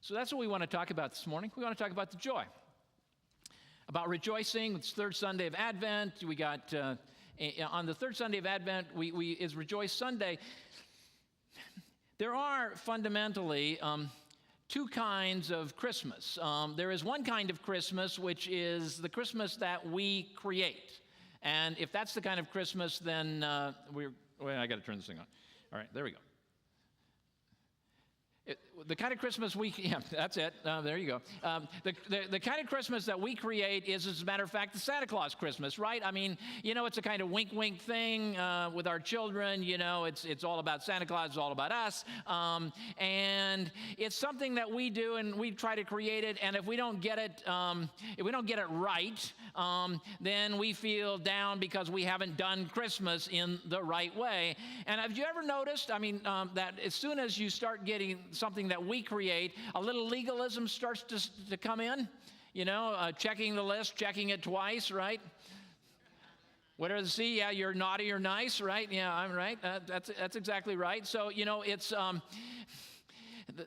So that's what we want to talk about this morning. We want to talk about the joy, about rejoicing. It's third Sunday of Advent. We got on the third Sunday of Advent is Rejoice Sunday. There are fundamentally two kinds of Christmas. There is one kind of Christmas, which is the Christmas that we create. And if that's the kind of Christmas, then I got to turn this thing on. All right, there we go. The kind of Christmas that's it. There you go. The kind of Christmas that we create is, as a matter of fact, the Santa Claus Christmas, right? I mean, it's a kind of wink thing with our children. It's all about Santa Claus. It's all about us. And it's something that we do, and we try to create it. And if we don't get it, right, then we feel down because we haven't done Christmas in the right way. And have you ever noticed? That as soon as you start getting something that we create, a little legalism starts to come in, checking the list, checking it twice, right? What does it see? Yeah, you're naughty or nice, right? Yeah, I'm right. That's exactly right. So, it's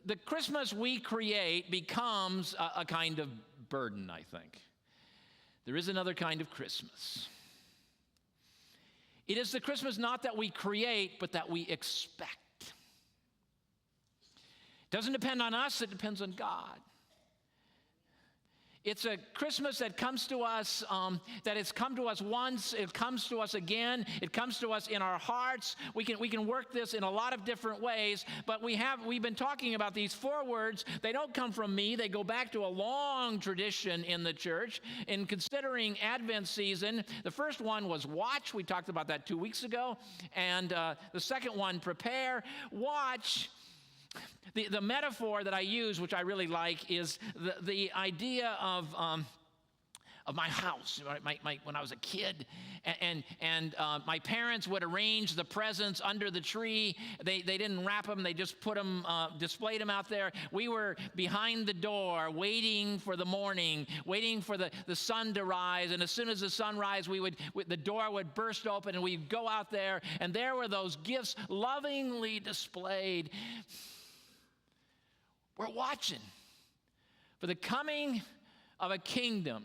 the Christmas we create becomes a kind of burden, I think. There is another kind of Christmas. It is the Christmas not that we create, but that we expect. Doesn't depend on us, it depends on God. It's a Christmas that comes to us, that it's come to us once, it comes to us again, it comes to us in our hearts. We can work this in a lot of different ways, but we've been talking about these 4 words. They don't come from me, they go back to a long tradition in the church. In considering Advent season, the first one was watch. We talked about that 2 weeks ago. And the second one, prepare. Watch. The metaphor that I use, which I really like, is the idea of my house. When I was a kid, and my parents would arrange the presents under the tree. They didn't wrap them; they just put them, displayed them out there. We were behind the door, waiting for the morning, waiting for the sun to rise. And as soon as the sun rise, the door would burst open, and we'd go out there, and there were those gifts lovingly displayed. We're watching for the coming of a kingdom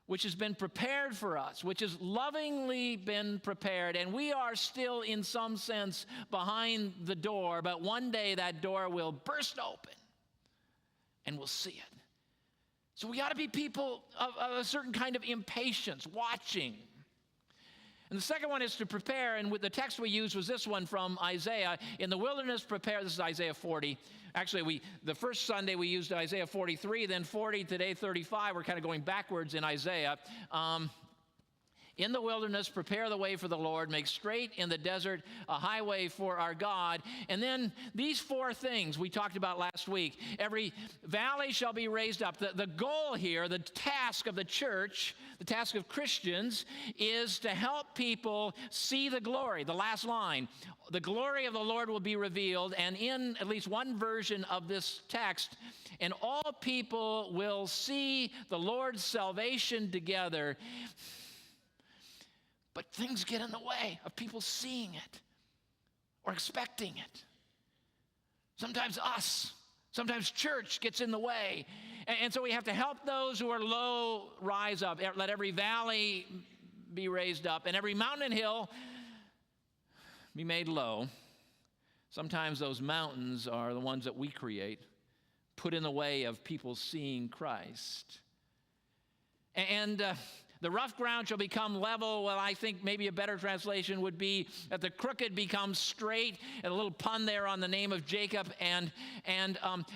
which has been prepared for us, which has lovingly been prepared, and we are still, in some sense, behind the door, but one day that door will burst open, and we'll see it. So we got to be people of a certain kind of impatience, watching. And the second one is to prepare, and the text we used was this one from Isaiah. In the wilderness prepare, this is Isaiah 40. Actually, the first Sunday we used Isaiah 43, then 40, today 35. We're kind of going backwards in Isaiah. In the wilderness, prepare the way for the Lord. Make straight in the desert a highway for our God. And then these 4 things we talked about last week. Every valley shall be raised up. The goal here, the task of the church, the task of Christians, is to help people see the glory. The last line, the glory of the Lord will be revealed. And in at least one version of this text, and all people will see the Lord's salvation together. But things get in the way of people seeing it or expecting it. Sometimes sometimes church gets in the way. And so we have to help those who are low rise up. Let every valley be raised up and every mountain and hill be made low. Sometimes those mountains are the ones that we create, put in the way of people seeing Christ. And the rough ground shall become level. Well, I think maybe a better translation would be that the crooked becomes straight. And a little pun there on the name of Jacob. And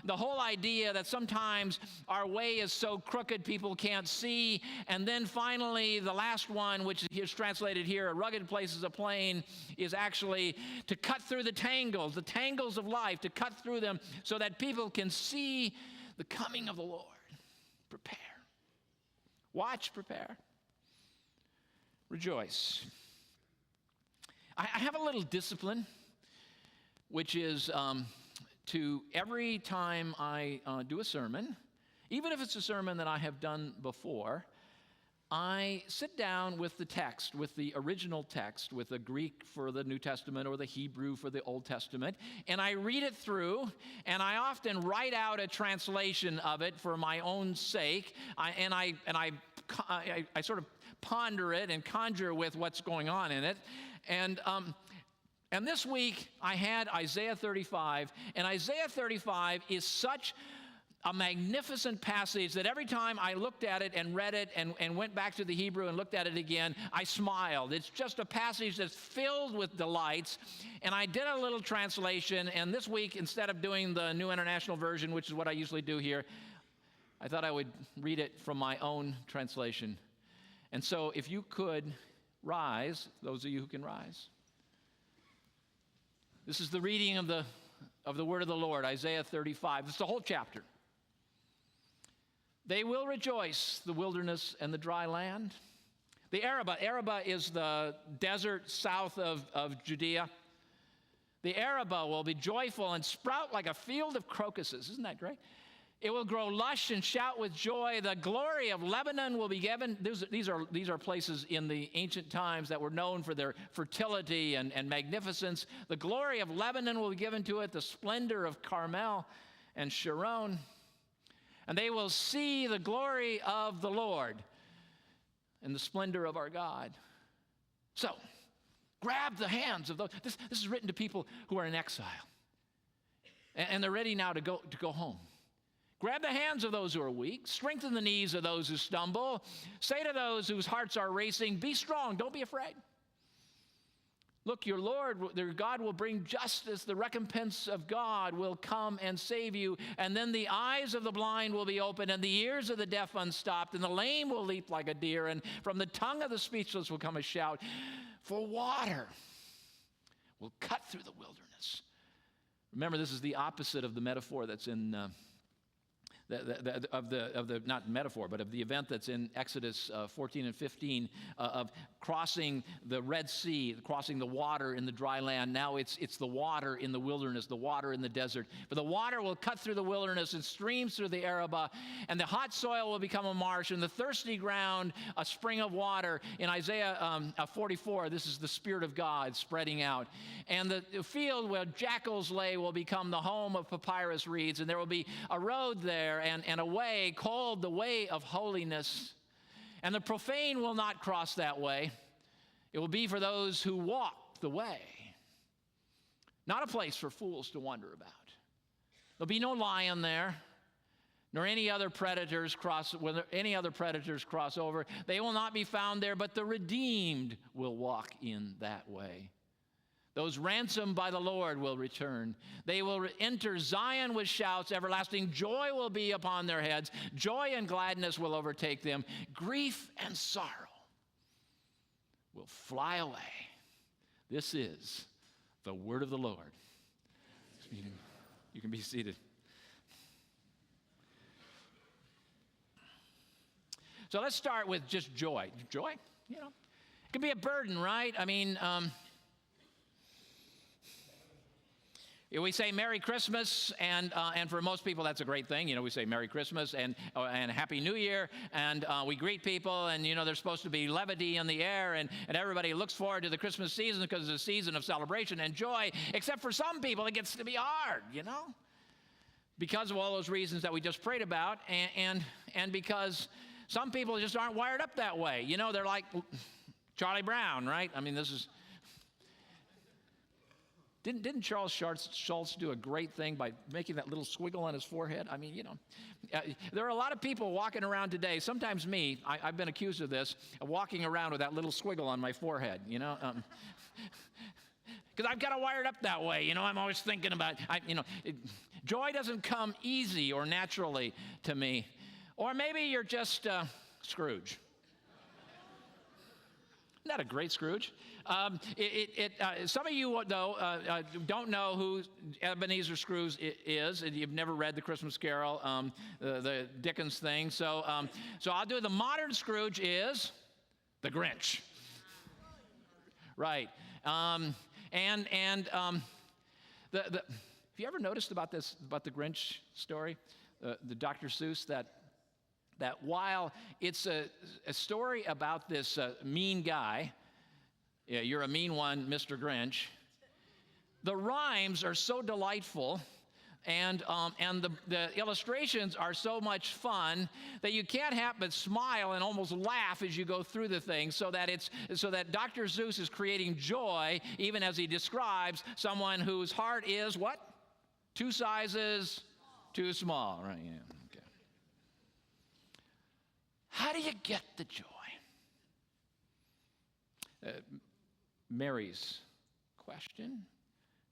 the whole idea that sometimes our way is so crooked people can't see. And then finally, the last one, which is translated here, a rugged place is a plain, is actually to cut through the tangles of life, to cut through them so that people can see the coming of the Lord. Prepare. Watch, prepare. Rejoice. I have a little discipline, which is to every time I do a sermon, even if it's a sermon that I have done before, I sit down with the text, with the original text, with the Greek for the New Testament or the Hebrew for the Old Testament, and I read it through, and I often write out a translation of it for my own sake, I sort of ponder it and conjure with what's going on in it, and this week I had Isaiah 35, and Isaiah 35 is such a magnificent passage that every time I looked at it and read it and went back to the Hebrew and looked at it again, I smiled. It's just a passage that's filled with delights. And I did a little translation, and this week, instead of doing the New International Version, which is what I usually do here, I thought I would read it from my own translation. And so if you could rise, those of you who can rise. This is the reading of the word of the Lord, Isaiah 35. It's the whole chapter. They will rejoice, the wilderness and the dry land. The Arabah is the desert south of Judea. The Arabah will be joyful and sprout like a field of crocuses. Isn't that great? It will grow lush and shout with joy. The glory of Lebanon will be given. These are places in the ancient times that were known for their fertility and magnificence. The glory of Lebanon will be given to it, the splendor of Carmel and Sharon. And they will see the glory of the Lord and the splendor of our God. So, grab the hands of those. This is written to people who are in exile. And they're ready now to go home. Grab the hands of those who are weak. Strengthen the knees of those who stumble. Say to those whose hearts are racing, be strong, don't be afraid. Look, your Lord, their God will bring justice. The recompense of God will come and save you. And then the eyes of the blind will be opened, and the ears of the deaf unstopped, and the lame will leap like a deer, and from the tongue of the speechless will come a shout. For water will cut through the wilderness. Remember, this is the opposite of the metaphor that's in not metaphor, but of the event that's in Exodus 14 and 15 of crossing the Red Sea, crossing the water in the dry land. Now it's the water in the wilderness, the water in the desert. For the water will cut through the wilderness and streams through the Arabah, and the hot soil will become a marsh, and the thirsty ground a spring of water. In Isaiah 44, this is the Spirit of God spreading out. And the field where jackals lay will become the home of papyrus reeds, and there will be a road there and a way called the way of holiness. And the profane will not cross that way. It will be for those who walk the way. Not a place for fools to wander about. There'll be no lion there, nor any other predators cross over. They will not be found there, but the redeemed will walk in that way. Those ransomed by the Lord will return. They will enter Zion with shouts. Everlasting joy will be upon their heads. Joy and gladness will overtake them. Grief and sorrow will fly away. This is the word of the Lord. You can be seated. So let's start with just joy. Joy, it can be a burden, right? I mean, we say Merry Christmas, and for most people that's a great thing. We say Merry Christmas and Happy New Year, and we greet people, and there's supposed to be levity in the air, and everybody looks forward to the Christmas season because it's a season of celebration and joy, except for some people it gets to be hard, because of all those reasons that we just prayed about, and because some people just aren't wired up that way. They're like Charlie Brown, right? I mean, this is... Didn't Charles Schultz do a great thing by making that little squiggle on his forehead? I mean, there are a lot of people walking around today, sometimes me, I've been accused of this, of walking around with that little squiggle on my forehead, because I've got it wired up that way, I'm always thinking about, joy doesn't come easy or naturally to me. Or maybe you're just Scrooge. Isn't that a great Scrooge? Some of you, though, don't know who Ebenezer Scrooge is. You've never read The Christmas Carol, the Dickens thing. So I'll do the modern Scrooge is the Grinch. Right. Have you ever noticed about the Grinch story? The Dr. Seuss, that that while it's a story about this mean guy, yeah, you're a mean one, Mr. Grinch, the rhymes are so delightful and the illustrations are so much fun that you can't help but smile and almost laugh as you go through the thing, so that Dr. Seuss is creating joy even as he describes someone whose heart is what? 2 sizes too small, right? Yeah. Okay. How do you get the joy? Mary's question,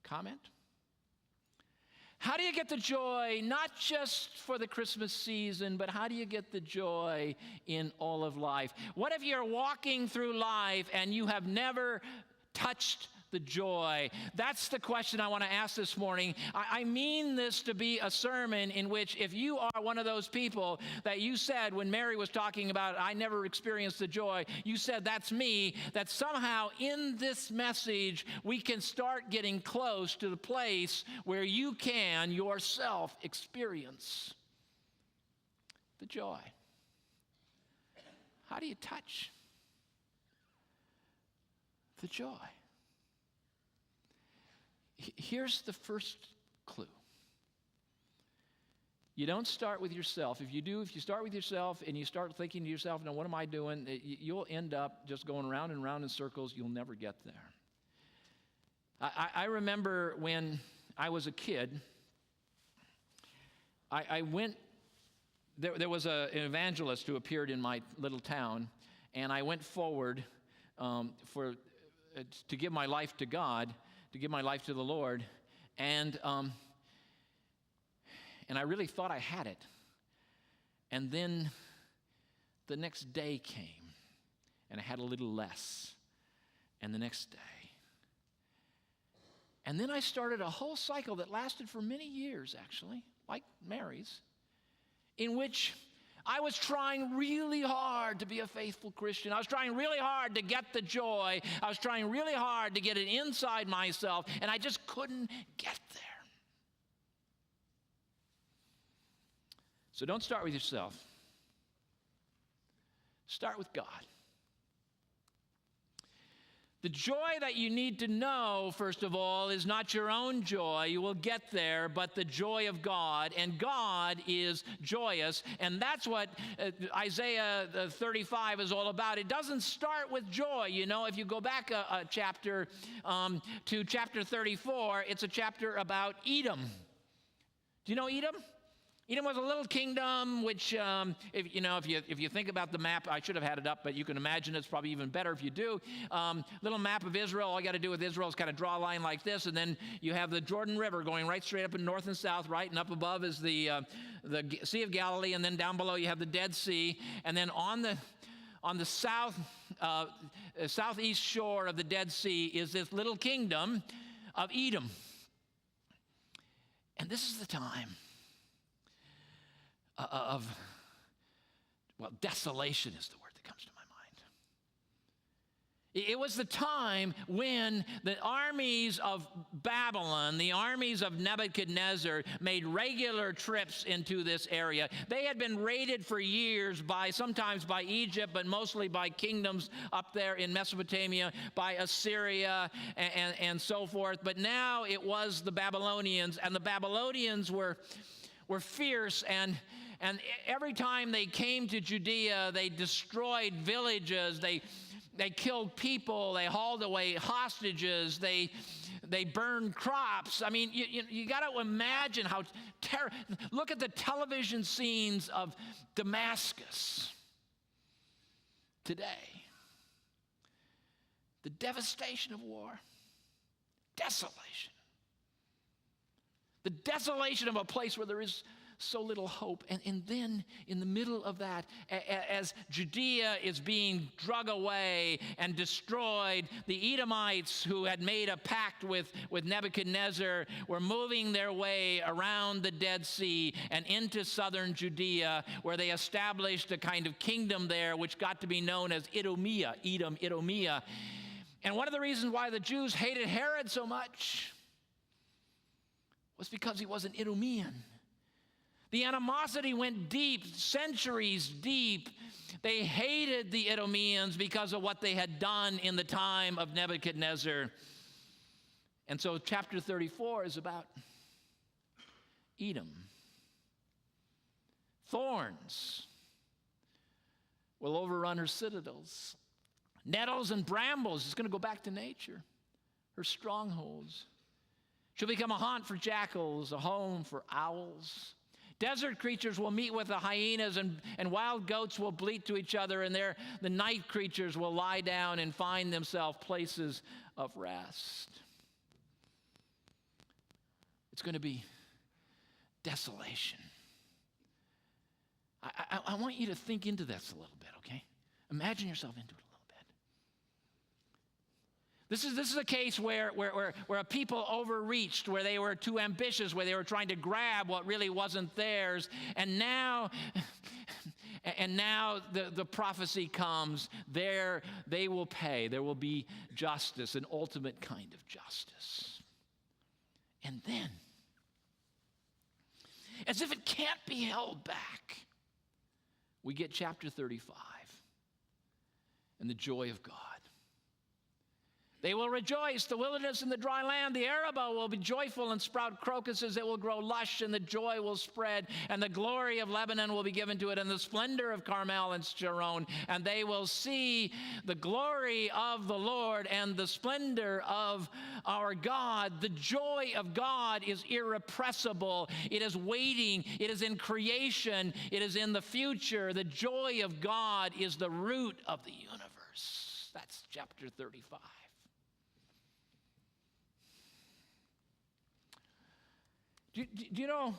comment. How do you get the joy, not just for the Christmas season, but how do you get the joy in all of life? What if you're walking through life and you have never touched the joy? That's the question I want to ask this morning. I mean this to be a sermon in which, if you are one of those people that you said when Mary was talking about, I never experienced the joy, you said, that's me, that somehow in this message we can start getting close to the place where you can yourself experience the joy. How do you touch the joy? Here's the first clue. You don't start with yourself. If you start with yourself and you start thinking to yourself, now what am I doing? You'll end up just going round and round in circles. You'll never get there. I remember when I was a kid, I went, there was an evangelist who appeared in my little town, and I went forward to give my life to God, to give my life to the Lord, and I really thought I had it. And then the next day came, and I had a little less, and the next day. And then I started a whole cycle that lasted for many years, actually, like Mary's, in which I was trying really hard to be a faithful Christian. I was trying really hard to get the joy. I was trying really hard to get it inside myself, and I just couldn't get there. So don't start with yourself. Start with God. The joy that you need to know, first of all, is not your own joy. You will get there, but the joy of God. And God is joyous. And that's what Isaiah 35 is all about. It doesn't start with joy. You know, if you go back a chapter to chapter 34, it's a chapter about Edom. Do you know Edom? Edom was a little kingdom, which, if you think about the map, I should have had it up, but you can imagine it's probably even better if you do. Little map of Israel. All you got to do with Israel is kind of draw a line like this, and then you have the Jordan River going right straight up in north and south, right, and up above is the Sea of Galilee, and then down below you have the Dead Sea, and then on the southeast shore of the Dead Sea is this little kingdom of Edom. And this is the time desolation is the word that comes to my mind. It was the time when the armies of Babylon, the armies of Nebuchadnezzar, made regular trips into this area. They had been raided for years sometimes by Egypt, but mostly by kingdoms up there in Mesopotamia, by Assyria and so forth. But now it was the Babylonians, and the Babylonians were fierce, and every time they came to Judea, they destroyed villages, they killed people, they hauled away hostages, they burned crops. I mean, you got to imagine how terrible. Look at the television scenes of Damascus today. The devastation of war, desolation. The desolation of a place where there is so little hope. And then in the middle of that, as Judea is being drug away and destroyed, the Edomites, who had made a pact with Nebuchadnezzar, were moving their way around the Dead Sea and into southern Judea, where they established a kind of kingdom there which got to be known as Idumea. And one of the reasons why the Jews hated Herod so much was because he was an Idumean. The animosity went deep, centuries deep. They hated the Idumeans because of what they had done in the time of Nebuchadnezzar. And so chapter 34 is about Edom. Thorns will overrun her citadels. Nettles and brambles, it's going to go back to nature. Her strongholds. She'll become a haunt for jackals, a home for owls. Desert creatures will meet with the hyenas, and wild goats will bleat to each other, and the night creatures will lie down and find themselves places of rest. It's going to be desolation. I want you to think into this a little bit, okay? Imagine yourself into it a little bit. This is a case where a people overreached, where they were too ambitious, where they were trying to grab what really wasn't theirs. And now the prophecy comes. There they will pay. There will be justice, an ultimate kind of justice. And then, as if it can't be held back, we get chapter 35 and the joy of God. They will rejoice, the wilderness and the dry land. The Arabah will be joyful and sprout crocuses. It will grow lush, and the joy will spread. And the glory of Lebanon will be given to it, and the splendor of Carmel and Sharon. And they will see the glory of the Lord and the splendor of our God. The joy of God is irrepressible. It is waiting. It is in creation. It is in the future. The joy of God is the root of the universe. That's chapter 35. Do you know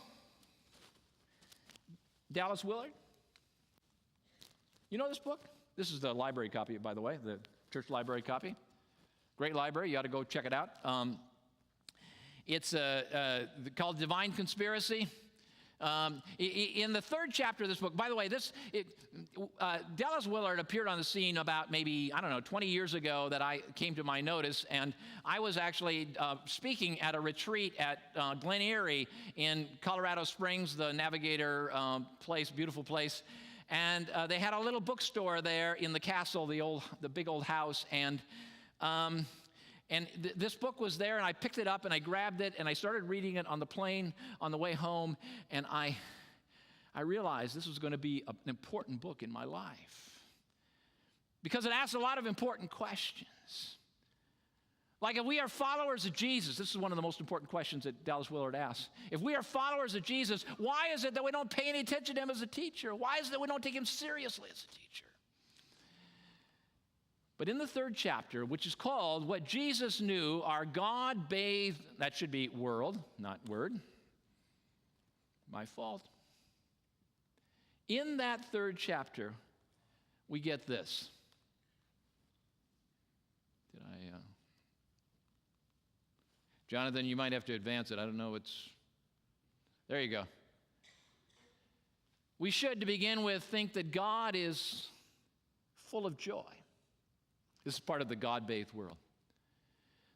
Dallas Willard? You know this book? This is the library copy, by the way, the church library copy. Great library. You ought to go check it out. It's called Divine Conspiracy. In the third chapter of this book, by the way, Dallas Willard appeared on the scene about maybe, 20 years ago that I came to my notice, and I was actually speaking at a retreat at Glen Erie in Colorado Springs, the Navigator place, beautiful place, and they had a little bookstore there in the castle, the big old house, and this book was there, and I picked it up, and I grabbed it, and I started reading it on the plane on the way home, and I realized this was going to be an important book in my life because it asks a lot of important questions. Like, if we are followers of Jesus, this is one of the most important questions that Dallas Willard asks. If we are followers of Jesus, why is it that we don't pay any attention to him as a teacher? Why is it that we don't take him seriously as a teacher? But in the third chapter, which is called What Jesus Knew, Our God-Bathed, that should be world, not word, my fault. In that third chapter, we get this. Jonathan, you might have to advance it. I don't know, there you go. We should, to begin with, think that God is full of joy. This is part of the God-bathed world.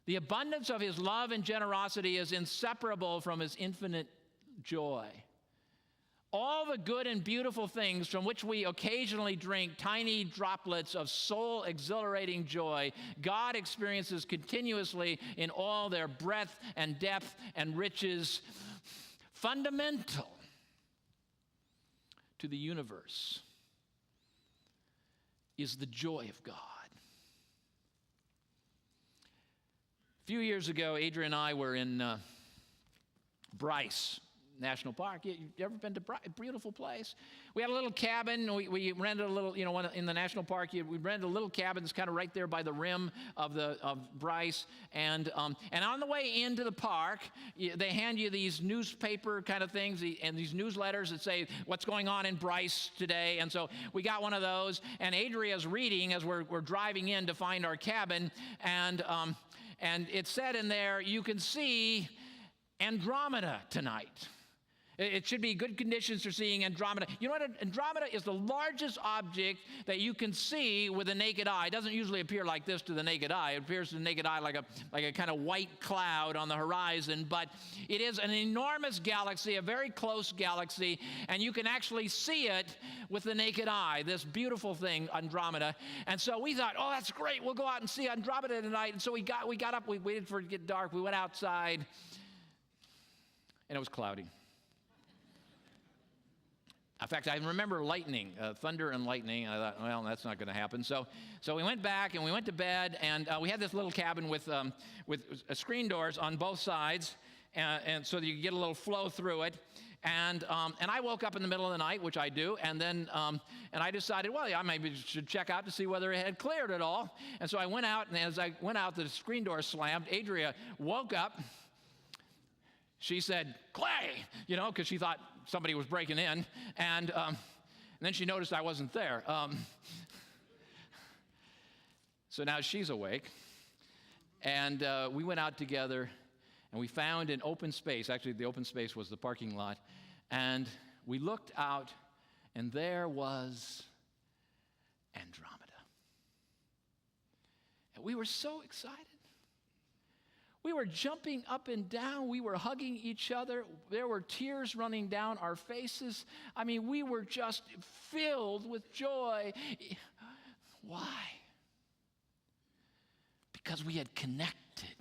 The abundance of his love and generosity is inseparable from his infinite joy. All the good and beautiful things from which we occasionally drink tiny droplets of soul-exhilarating joy, God experiences continuously in all their breadth and depth and riches. Fundamental to the universe is the joy of God. A few years ago, Adrian and I were in Bryce National Park. You ever been to Bryce? Beautiful place. We had a little cabin. We rented a little, in the national park. We rented a little cabin that's kind of right there by the rim of Bryce. And on the way into the park, they hand you these newspaper kind of things and these newsletters that say what's going on in Bryce today. And so we got one of those. And Adria's reading as we're driving in to find our cabin. And it said in there, you can see Andromeda tonight. It should be good conditions for seeing Andromeda. You know what? Andromeda is the largest object that you can see with the naked eye. It doesn't usually appear like this to the naked eye. It appears to the naked eye like a kind of white cloud on the horizon. But it is an enormous galaxy, a very close galaxy, and you can actually see it with the naked eye, this beautiful thing, Andromeda. And so we thought, oh, that's great. We'll go out and see Andromeda tonight. And so we got up. We waited for it to get dark. We went outside, and it was cloudy. In fact, I remember lightning, thunder and lightning, and I thought, well, that's not going to happen. So we went back and we went to bed, and we had this little cabin with screen doors on both sides, and so that you could get a little flow through it. And I woke up in the middle of the night, which I do, and then and I decided, well, yeah, I maybe should check out to see whether it had cleared at all. And so I went out, and as I went out, the screen door slammed. Adria woke up. She said, Clay, because she thought somebody was breaking in, and then she noticed I wasn't there. So now she's awake, and we went out together, and we found an open space. Actually, the open space was the parking lot, and we looked out, and there was Andromeda. And we were so excited. We were jumping up and down. We were hugging each other. There were tears running down our faces. I mean, we were just filled with joy. Why? Because we had connected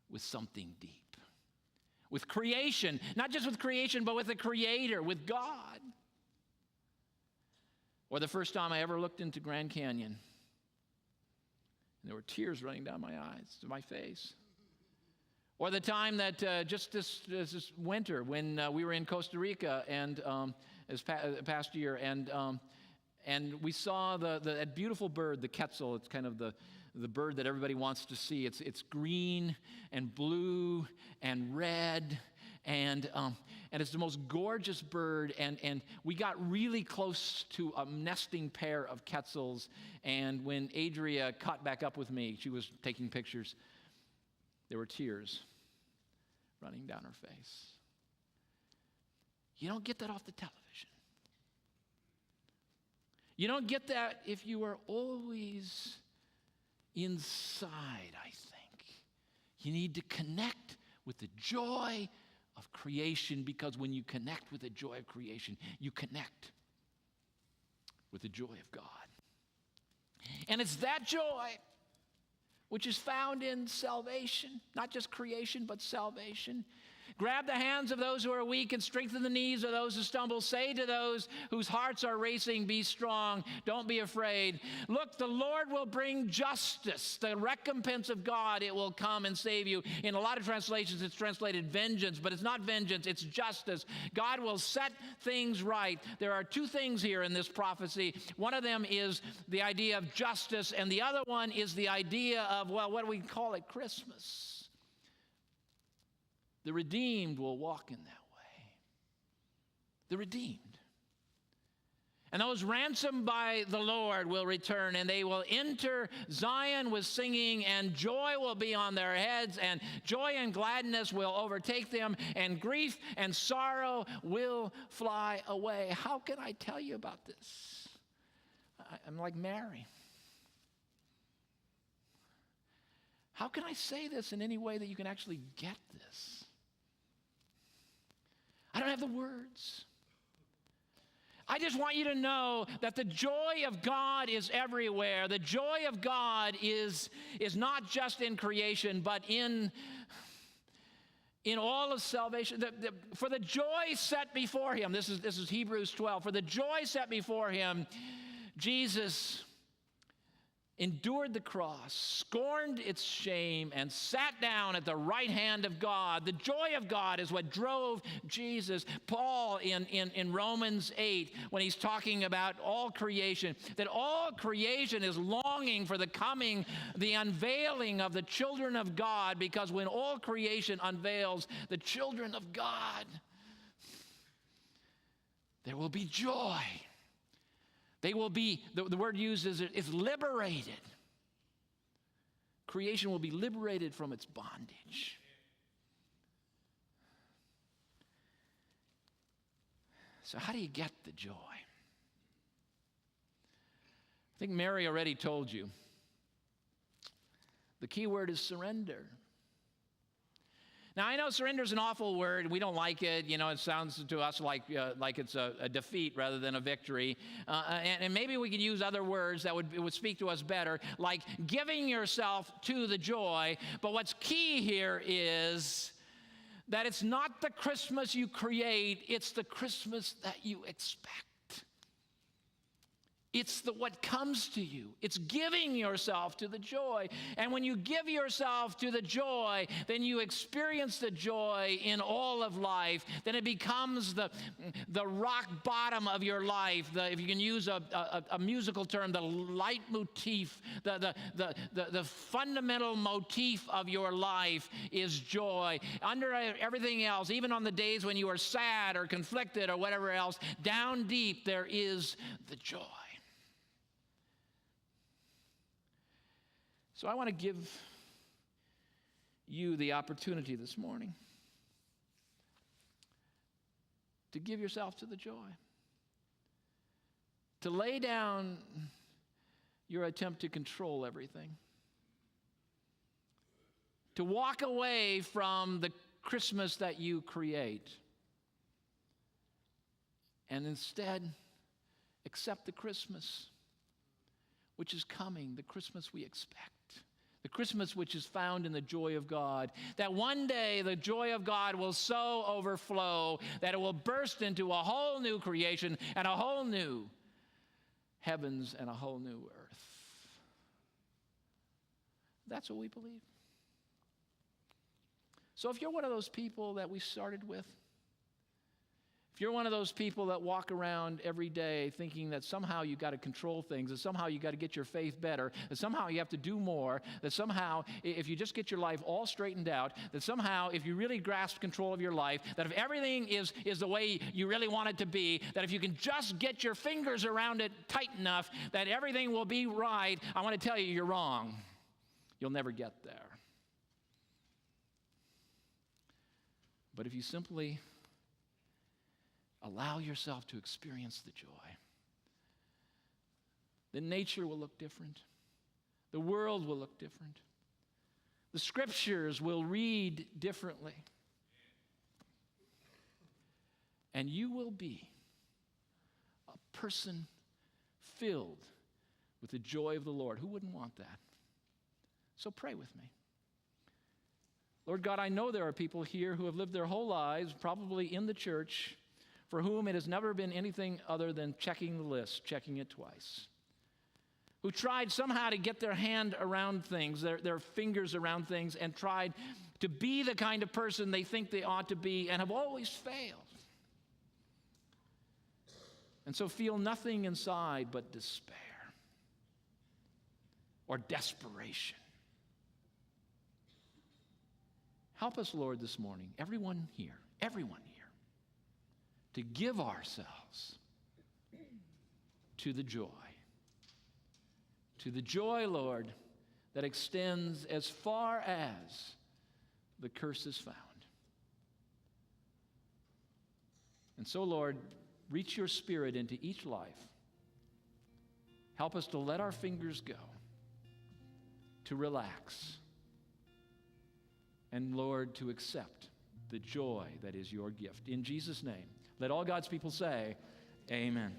with something deep. With creation. Not just with creation, but with the Creator, with God. Or the first time I ever looked into Grand Canyon. And there were tears running down my eyes, to my face. Or the time that just this winter when we were in Costa Rica and this past year, and we saw that beautiful bird, the quetzal. It's kind of the bird that everybody wants to see. It's green and blue and red. And it's the most gorgeous bird, and we got really close to a nesting pair of quetzals, and when Adria caught back up with me, she was taking pictures, there were tears running down her face. You don't get that off the television. You don't get that if you are always inside, I think. You need to connect with the joy of creation, because when you connect with the joy of creation, you connect with the joy of God. And it's that joy which is found in salvation, not just creation, but salvation. Grab the hands of those who are weak and strengthen the knees of those who stumble. Say to those whose hearts are racing, be strong, don't be afraid. Look, the Lord will bring justice, the recompense of God. It will come and save you. In a lot of translations, it's translated vengeance, but it's not vengeance, it's justice. God will set things right. There are two things here in this prophecy. One of them is the idea of justice, and the other one is the idea of, well, what do we call it? Christmas. The redeemed will walk in that way. The redeemed. And those ransomed by the Lord will return, and they will enter Zion with singing, and joy will be on their heads, and joy and gladness will overtake them, and grief and sorrow will fly away. How can I tell you about this? I'm like Mary. How can I say this in any way that you can actually get this? I don't have the words. I just want you to know that the joy of God is everywhere. The joy of God is not just in creation, but in all of salvation. For the joy set before him, this is Hebrews 12. For the joy set before him, Jesus endured the cross, scorned its shame, and sat down at the right hand of God. The joy of God is what drove Jesus. Paul in Romans 8, when he's talking about all creation, that all creation is longing for the coming, the unveiling of the children of God, because when all creation unveils the children of God, there will be joy. They will be, the word used is liberated. Creation will be liberated from its bondage. So how do you get the joy? I think Mary already told you. The key word is surrender. Now, I know surrender is an awful word. We don't like it. You know, it sounds to us like it's a defeat rather than a victory. And maybe we could use other words that would speak to us better, like giving yourself to the joy. But what's key here is that it's not the Christmas you create, it's the Christmas that you expect. It's what comes to you. It's giving yourself to the joy. And when you give yourself to the joy, then you experience the joy in all of life. Then it becomes the rock bottom of your life. If you can use a musical term, the leitmotif, the fundamental motif of your life is joy. Under everything else, even on the days when you are sad or conflicted or whatever else, down deep there is the joy. So I want to give you the opportunity this morning to give yourself to the joy, to lay down your attempt to control everything, to walk away from the Christmas that you create, and instead accept the Christmas which is coming, the Christmas we expect. The Christmas which is found in the joy of God, that one day the joy of God will so overflow that it will burst into a whole new creation and a whole new heavens and a whole new earth. That's what we believe. So if you're one of those people that we started with, if you're one of those people that walk around every day thinking that somehow you got to control things, that somehow you got to get your faith better, that somehow you have to do more, that somehow if you just get your life all straightened out, that somehow if you really grasp control of your life, that if everything is the way you really want it to be, that if you can just get your fingers around it tight enough, that everything will be right, I want to tell you, you're wrong. You'll never get there. But if you simply allow yourself to experience the joy, then nature will look different. The world will look different. The scriptures will read differently. And you will be a person filled with the joy of the Lord. Who wouldn't want that? So pray with me. Lord God, I know there are people here who have lived their whole lives, probably in the church, for whom it has never been anything other than checking the list, checking it twice, who tried somehow to get their hand around things, their fingers around things, and tried to be the kind of person they think they ought to be and have always failed. And so feel nothing inside but despair or desperation. Help us, Lord, this morning, everyone here, to give ourselves to the joy, Lord, that extends as far as the curse is found. And so, Lord, reach your Spirit into each life. Help us to let our fingers go, to relax, and, Lord, to accept the joy that is your gift. In Jesus' name, let all God's people say, amen.